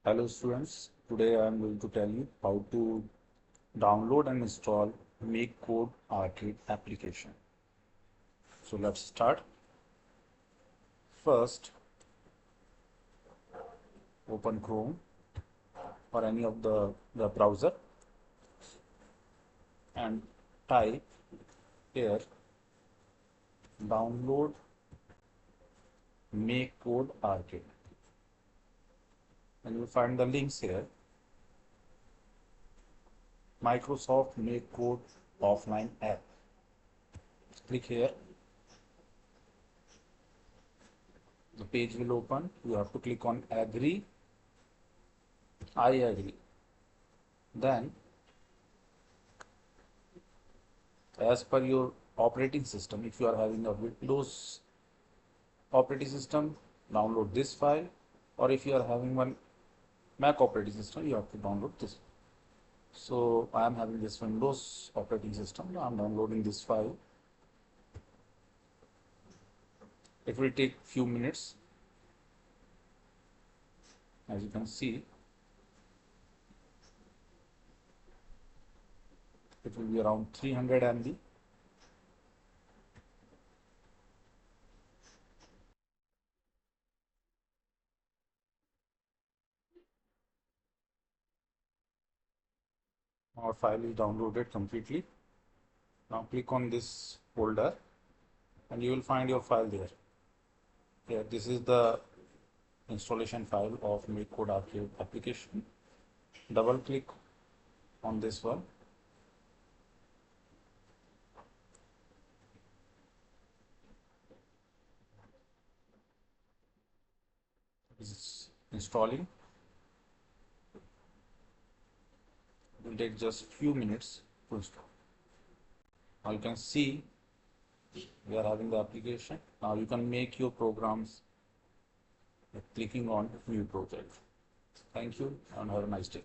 Hello students, today I am going to tell you how to download and install Makecode Arcade application. So let's start. First, open Chrome or any of the browser and type here download Makecode Arcade. And you will find the links here. Microsoft Makecode offline app. Click here. The page will open. You have to click on agree. I agree. Then, as per your operating system, if you are having a Windows operating system, download this file, or if you are having one Mac operating system, you have to download this. So I am having this Windows operating system. I am downloading this file. It will take few minutes. As you can see, it will be around 300 MB. Our file is downloaded completely. Now click on this folder and you will find your file there. Here, this is the installation file of Makecode Arcade application. Double click on this one. This is installing. It will take just few minutes to install. Now you can see we are having the application. Now you can make your programs by clicking on new project. Thank you and have a nice day.